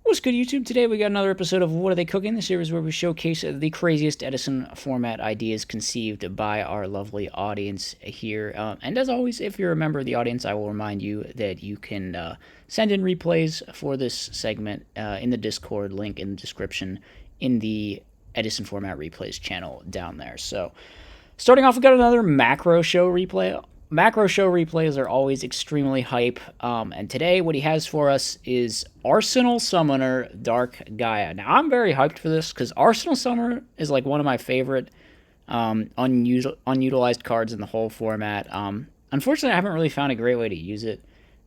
What's good, YouTube? Today we got another episode of What Are They Cooking? The series where we showcase the craziest Edison format ideas conceived by our lovely audience here. And as always, if you're a member of the audience, I will remind you that you can send in replays for this segment in the Discord link in the description in the Edison Format replays channel down there. So, starting off, we got another macro show replay. Macro show replays are always extremely hype, and today what he has for us is Arsenal Summoner Dark Gaia. Now, I'm very hyped for this because Arsenal Summoner is like one of my favorite unutilized cards in the whole format. Unfortunately, I haven't really found a great way to use it.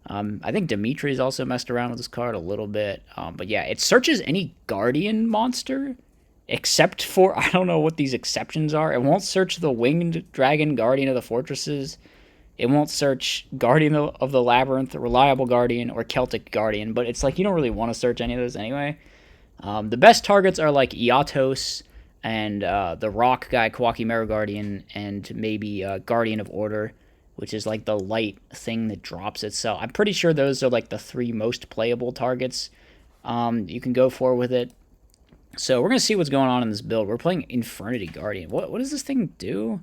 I think Dimitri's also messed around with this card a little bit, but yeah, it searches any Guardian monster except for, I don't know what these exceptions are. It won't search the Winged Dragon Guardian of the Fortresses. It won't search Guardian of the Labyrinth, Reliable Guardian, or Celtic Guardian, but it's like you don't really want to search any of those anyway. The best targets are like Iatos and the rock guy, Kawaki Mero Guardian, and maybe Guardian of Order, which is like the light thing that drops itself. I'm pretty sure those are like the three most playable targets you can go for with it. So we're going to see what's going on in this build. We're playing Infernity Guardian. What does this thing do?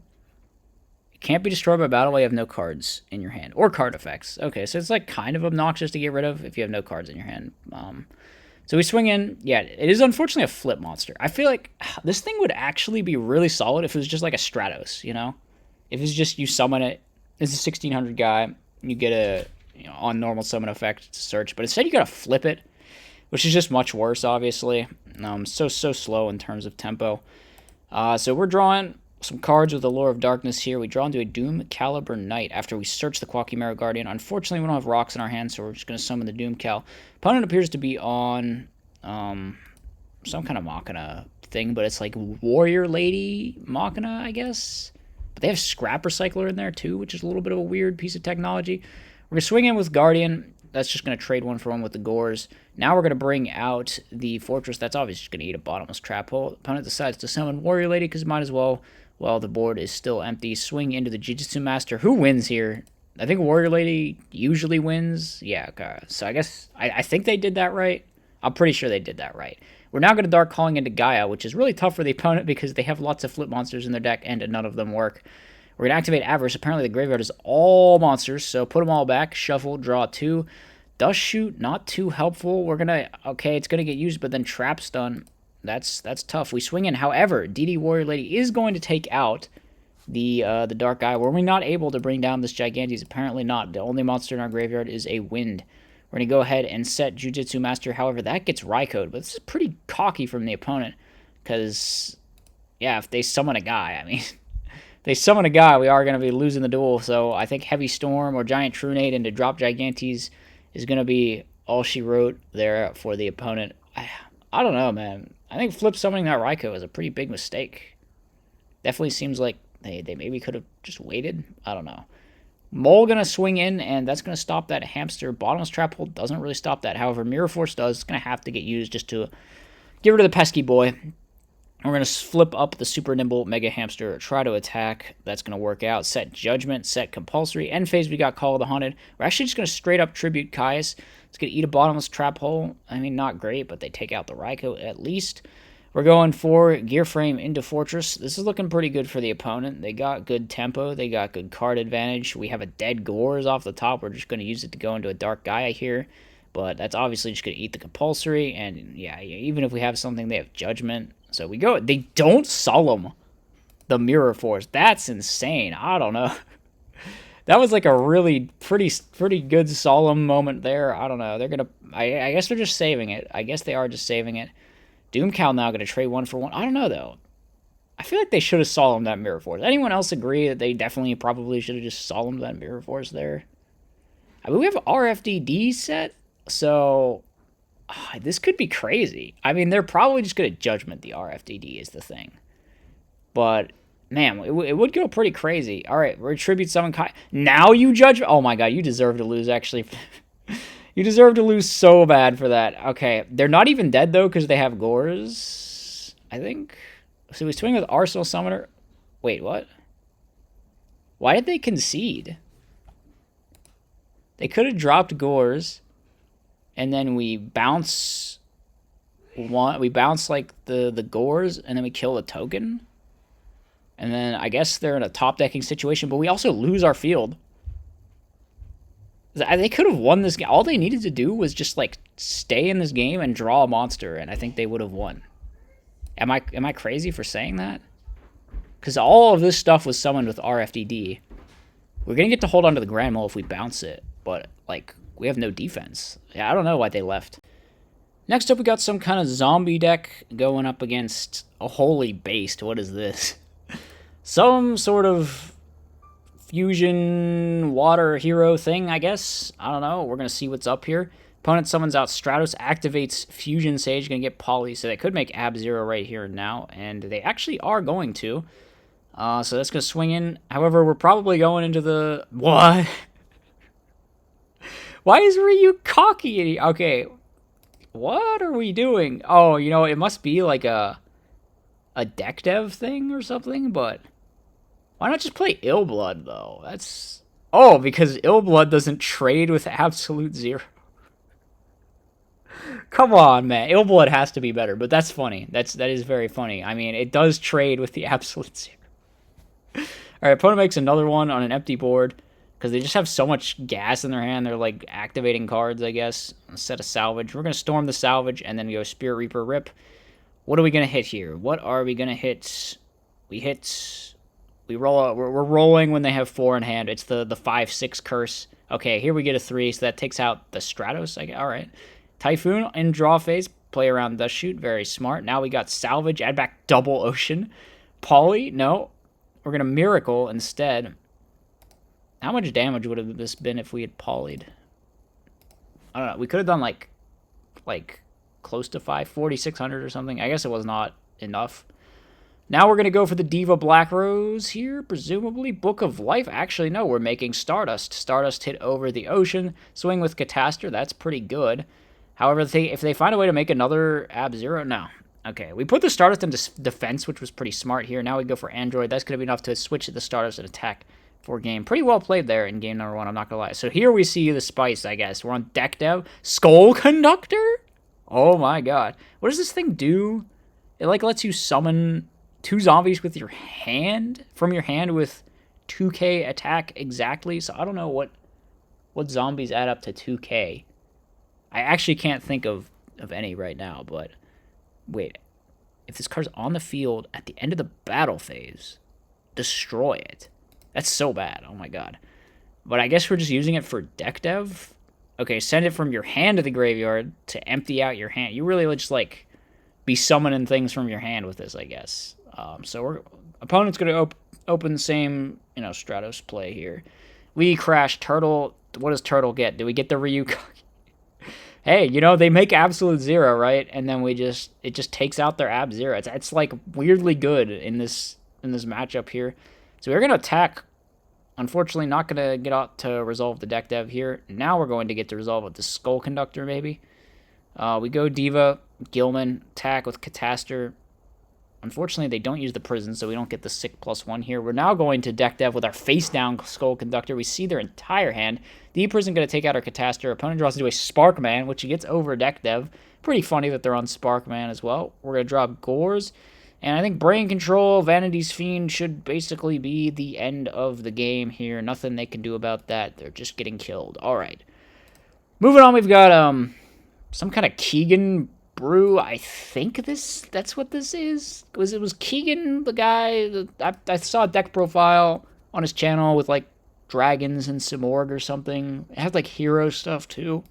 Can't be destroyed by battle while you have no cards in your hand. Or card effects. Okay, so it's like kind of obnoxious to get rid of if you have no cards in your hand. So we swing in. Yeah, it is unfortunately a flip monster. I feel like this thing would actually be really solid if it was just like a Stratos, you know? If it's just you summon it. It's a 1600 guy. You get a on normal summon effect to search. But instead you gotta flip it, which is just much worse, obviously. So slow in terms of tempo. So we're drawing some cards with the Lure of Darkness here. We draw into a Doom Caliber Knight after we search the Kawaki Mero Guardian. Unfortunately, we don't have rocks in our hand, so we're just going to summon the Doom Cal. Opponent appears to be on some kind of Machina thing, but it's like Warrior Lady Machina, I guess. But they have Scrap Recycler in there too, which is a little bit of a weird piece of technology. We're going to swing in with Guardian. That's just going to trade one for one with the Gores. Now we're going to bring out the Fortress. That's obviously just going to eat a Bottomless Trap Hole. Opponent decides to summon Warrior Lady because might as well. While the board is still empty, swing into the Jujutsu Master. Who wins here? I think Warrior Lady usually wins. Yeah, okay. So I guess, I think they did that right. I'm pretty sure they did that right. We're now going to Dark Calling into Gaia, which is really tough for the opponent because they have lots of flip monsters in their deck and none of them work. We're going to activate Avarice. Apparently the graveyard is all monsters, so put them all back. Shuffle, draw two. Dust Shoot, not too helpful. We're going to, okay, it's going to get used, but then Trap Stun. That's tough. We swing in. However, DD Warrior Lady is going to take out the Dark Eye. Were we not able to bring down this Gigantes? Apparently not. The only monster in our graveyard is a Wind. We're going to go ahead and set Jujutsu Master. However, that gets Raiko'd, but this is pretty cocky from the opponent. Because, yeah, if they summon a guy, I mean, if they summon a guy, we are going to be losing the duel. So I think Heavy Storm or Giant Trunade into drop Gigantes is going to be all she wrote there for the opponent. I don't know, man. I think flip summoning that Raikou is a pretty big mistake. Definitely seems like they maybe could have just waited. I don't know. Mole going to swing in, and that's going to stop that hamster. Bottomless Trap Hole doesn't really stop that. However, Mirror Force does. It's going to have to get used just to get rid of the pesky boy. We're going to flip up the Super Nimble Mega Hamster, try to attack. That's going to work out. Set Judgment, set Compulsory. End phase, we got Call of the Haunted. We're actually just going to straight up Tribute Caius. It's going to eat a Bottomless Trap Hole. I mean, not great, but they take out the Raikou at least. We're going for Gear Frame into Fortress. This is looking pretty good for the opponent. They got good tempo. They got good card advantage. We have a Dead Gores off the top. We're just going to use it to go into a Dark Gaia here. But that's obviously just going to eat the Compulsory. And yeah, even if we have something, they have Judgment. So we go. They don't Solemn the Mirror Force. That's insane. I don't know. That was like a really pretty good solemn moment there. I don't know. They're going to... I guess they're just saving it. I guess they are just saving it. Doomcal now going to trade one for one. I don't know, though. I feel like they should have solemned that Mirror Force. Anyone else agree that they definitely probably should have just solemned that Mirror Force there? I mean, we have RFDD set, so... this could be crazy. I mean, they're probably just going to Judgment the RFDD is the thing. But... man, it would go pretty crazy. All right, retribute summon Kai. Now you judge. Oh my god, you deserve to lose, actually. You deserve to lose so bad for that. Okay, they're not even dead, though, because they have Gores, I think. So we swing with Arsenal Summoner. Wait, what? Why did they concede? They could have dropped Gores, and then we bounce one. We bounce like the gores, and then we kill a token. And then I guess they're in a top decking situation, but we also lose our field. They could have won this game. All they needed to do was just like stay in this game and draw a monster, and I think they would have won. Am I crazy for saying that? Because all of this stuff was summoned with RFDD. We're gonna get to hold on to the Grand Mole if we bounce it, but like we have no defense. Yeah, I don't know why they left. Next up, we got some kind of zombie deck going up against a holy based. What is this? Some sort of fusion water hero thing, I guess. I don't know. We're going to see what's up here. Opponent summons out Stratos, activates Fusion Sage, going to get Poly, so they could make Ab-Zero right here and now, and they actually are going to. So that's going to swing in. However, we're probably going into the... What? Why is Ryu cocky? Okay, what are we doing? Oh, you know, it must be like a deck dev thing or something, but... Why not just play Illblood, though? That's... Oh, because Illblood doesn't trade with Absolute Zero. Come on, man. Illblood has to be better, but that's funny. That is very funny. I mean, it does trade with the Absolute Zero. Alright, opponent makes another one on an empty board, because they just have so much gas in their hand. They're, like, activating cards, I guess, instead of Salvage. We're going to Storm the Salvage, and then go Spirit Reaper Rip. What are we going to hit here? What are we going to hit? We roll. We're rolling when they have 4 in hand. It's the 5/6 curse. Okay, here we get a 3, so that takes out the Stratos. All right, Typhoon in draw phase. Play around Dust Shoot. Very smart. Now we got Salvage. Add back Double Ocean. Poly. No, we're gonna Miracle instead. How much damage would have this been if we had polyed? I don't know. We could have done like close to 4,600 or something. I guess it was not enough. Now we're going to go for the Diva Black Rose here, presumably. Book of Life. Actually, no, we're making Stardust. Stardust hit over the ocean. Swing with Catastor. That's pretty good. However, if they find a way to make another Ab-Zero, no. Okay, we put the Stardust into defense, which was pretty smart here. Now we go for Android. That's going to be enough to switch the Stardust and attack for game. Pretty well played there in game number 1, I'm not going to lie. So here we see the spice, I guess. We're on deck dev. Skull Conductor? Oh my god. What does this thing do? It like lets you summon 2 zombies with your hand, from your hand with 2k attack exactly. So I don't know what zombies add up to 2k. I actually can't think of any right now, but wait. If this card's on the field at the end of the battle phase, destroy it. That's so bad. Oh my god. But I guess we're just using it for deck dev. Okay, send it from your hand to the graveyard to empty out your hand. You really just like be summoning things from your hand with this, I guess. So opponent's going to open the same, Stratos play here. We crash Turtle. What does Turtle get? Do we get the Ryu? Hey, they make Absolute Zero, right? And then it just takes out their Ab-Zero. It's like weirdly good in this matchup here. So we're going to attack. Unfortunately, not going to get out to resolve the deck dev here. Now we're going to get to resolve with the Skull Conductor, maybe. We go Diva, Gilman, attack with Catastor. Unfortunately, they don't use the prison, so we don't get the sick +1 here. We're now going to deck dev with our face-down Skull Conductor. We see their entire hand. The prison going to take out our Catastor. Opponent draws into a Sparkman, which he gets over deck dev. Pretty funny that they're on Sparkman as well. We're going to drop Gores. And I think Brain Control, Vanity's Fiend should basically be the end of the game here. Nothing they can do about that. They're just getting killed. All right. Moving on, we've got some kind of Keegan Brew. I think that's what this is. It was Keegan, the guy. I saw a deck profile on his channel with like dragons and Sorg or something. It had like hero stuff too.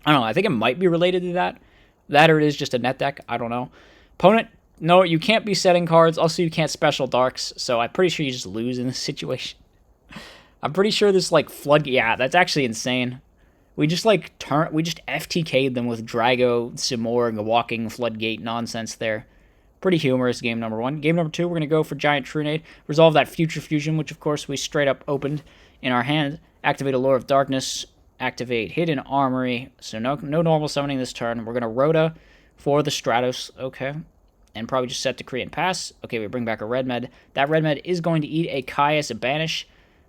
I don't know. I think it might be related to that. That or it is just a net deck. I don't know. Opponent, no, you can't be setting cards. Also, you can't special darks. So I'm pretty sure you just lose in this situation. I'm pretty sure this like flood. Yeah, that's actually insane. We just FTK'd them with Drago, Simorg, walking floodgate nonsense there. Pretty humorous game number 1. Game number 2, we're going to go for Giant Trunade. Resolve that Future Fusion, which of course we straight up opened in our hand. Activate Allure of Darkness. Activate Hidden Armory. So no normal summoning this turn. We're going to Rhoda for the Stratos. Okay. And probably just set to create and pass. Okay, we bring back a Red Med. That Red Med is going to eat a Caius, a Banish.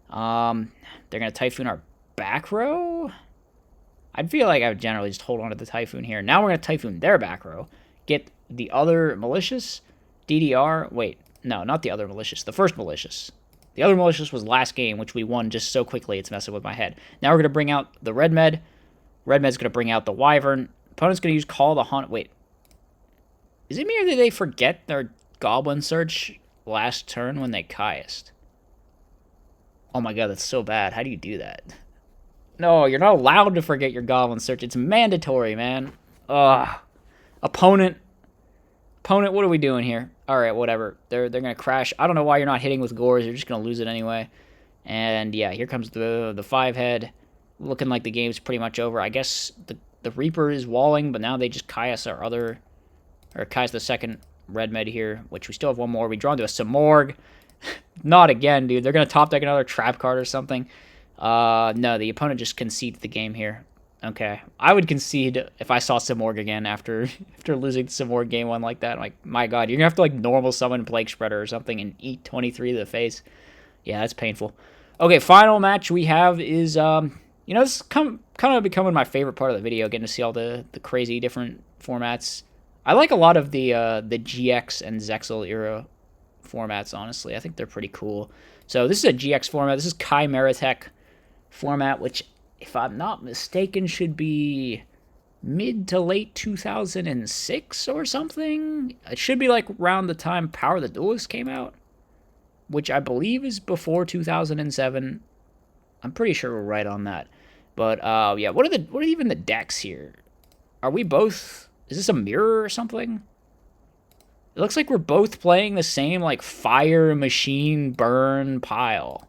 They're going to Typhoon our back row. I feel like I would generally just hold on to the Typhoon here. Now we're going to Typhoon their back row. get the other malicious. DDR. Wait, no, not the other malicious. The first malicious. The other malicious was last game, which we won just so quickly. It's messing with my head. Now we're going to bring out the red med. Red med's going to bring out the wyvern. Opponent's going to use Call the Hunt. Wait. Is it me or did they forget their goblin search last turn when they cast? Oh my god, that's so bad. How do you do that? No, you're not allowed to forget your goblin search. It's mandatory, man. Ugh. Opponent, what are we doing here? All right, whatever. They're gonna crash. I don't know why you're not hitting with gores. You're just gonna lose it anyway. And yeah, here comes the 5-head. Looking like the game's pretty much over. I guess the Reaper is walling, but now they just Kai's our other, or Kai's the second red med here, which we still have one more. We draw into a Sorg. Not again, dude. They're gonna top deck another trap card or something. No, the opponent just concedes the game here. Okay, I would concede if I saw Sorg again after losing Sorg game 1 like that. Like, my god, you're gonna have to like normal summon Plague Spreader or something and eat 23 to the face. Yeah, that's painful. Okay, final match we have is you know, this is kind of becoming my favorite part of the video, getting to see all the crazy different formats. I like a lot of the GX and Zexal era formats, honestly. I think they're pretty cool. So this is a GX format. This is Chimera Tech format, which, if I'm not mistaken, should be mid to late 2006 or something. It should be like around the time Power the Duelist came out, which I believe is before 2007. I'm pretty sure we're right on that. But yeah, what are even the decks here? Are we both? Is this a mirror or something? It looks like we're both playing the same like fire, machine, burn pile,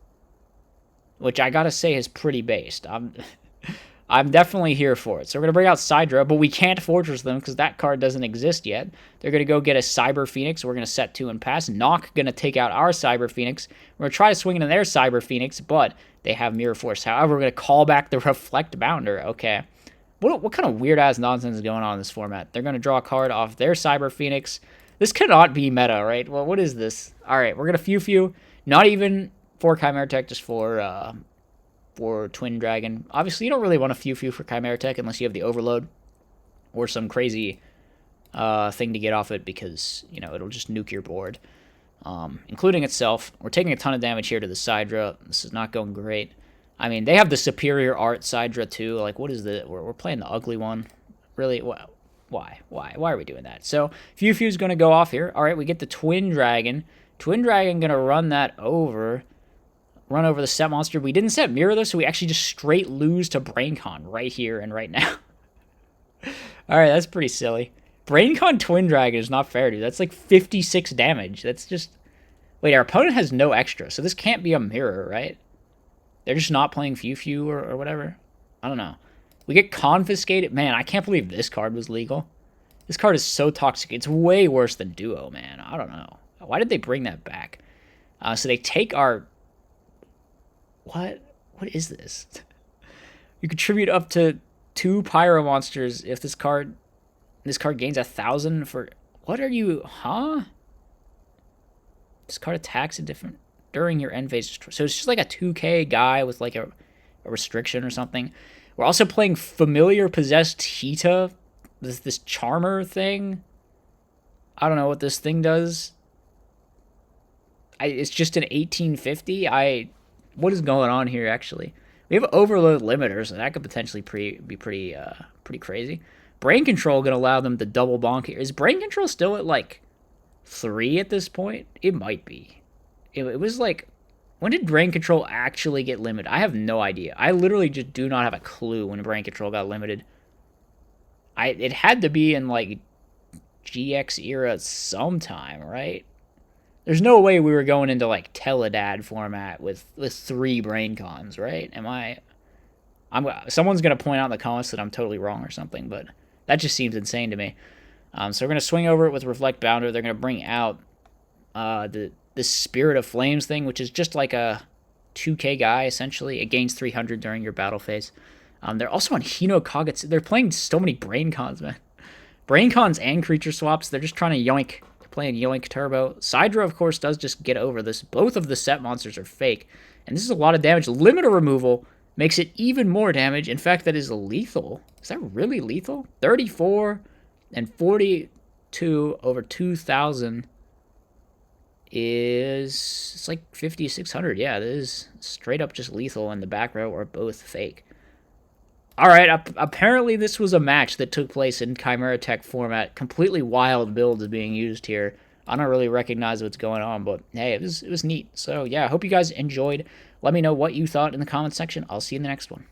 which I gotta say is pretty based. I'm definitely here for it. So we're gonna bring out Sidra, but we can't Fortress them because that card doesn't exist yet. They're gonna go get a Cyber Phoenix. We're gonna set 2 and pass. Knock gonna take out our Cyber Phoenix. We're gonna try to swing into their Cyber Phoenix, but they have Mirror Force. However, we're gonna call back the Reflect Bounder. Okay. What kind of weird ass nonsense is going on in this format? They're gonna draw a card off their Cyber Phoenix. This cannot be meta, right? Well, what is this? All right, we're gonna few. Not even for Chimera Tech, just for Twin Dragon. Obviously, you don't really want a few for Chimera Tech unless you have the Overload or some crazy thing to get off it, because you know it'll just nuke your board, including itself. We're taking a ton of damage here to the Sidra. This is not going great. I mean, they have the superior art Sidra too. Like, what is the? We're playing the ugly one. Really? Why are we doing that? So Few's gonna go off here. All right, we get the Twin Dragon. Twin Dragon gonna run over the set monster. We didn't set mirror though, so we actually just straight lose to BrainCon right here and right now. All right, that's pretty silly. BrainCon Twin Dragon is not fair, dude. That's like 56 damage. That's just... Wait, our opponent has no extra, so this can't be a mirror, right? They're just not playing Few or whatever. I don't know. We get confiscated. Man, I can't believe this card was legal. This card is so toxic. It's way worse than Duo, man. I don't know. Why did they bring that back? So they take our... What is this? You contribute up to 2 Pyro Monsters if this card gains 1,000 for... What are you... Huh? This card attacks during your end phase. So it's just like a 2k guy with like a restriction or something. We're also playing Familiar Possessed Hita. This Charmer thing. I don't know what this thing does. It's just an 1850. What is going on here, actually? We have Overload Limiter, so that could potentially be pretty crazy. Brain Control going to allow them to double bonk here. Is Brain Control still at, like, 3 at this point? It might be. It was, like... When did Brain Control actually get limited? I have no idea. I literally just do not have a clue when Brain Control got limited. It had to be in, like, GX era sometime, right? There's no way we were going into, like, Teledad format with 3 Brain Cons, right? Someone's going to point out in the comments that I'm totally wrong or something, but that just seems insane to me. So we're going to swing over it with Reflect Bounder. They're going to bring out the Spirit of Flames thing, which is just like a 2k guy, essentially. It gains 300 during your battle phase. They're also on Hino Kagetsu. They're playing so many Brain Cons, man. Brain Cons and creature swaps. They're just trying to yoink. They're playing Yoink Turbo. Sidra, of course, does just get over this. Both of the set monsters are fake. And this is a lot of damage. Limiter removal makes it even more damage. In fact, that is lethal. Is that really lethal? 34 and 42 2 over 2,000 is, it's like 5,600. Yeah, this is straight up just lethal, and the back row are both fake. All right, apparently this was a match that took place in Chimera Tech format. Completely wild builds being used here. I don't really recognize what's going on, but hey, it was neat. So yeah, I hope you guys enjoyed. Let me know what you thought in the comments section. I'll see you in the next one.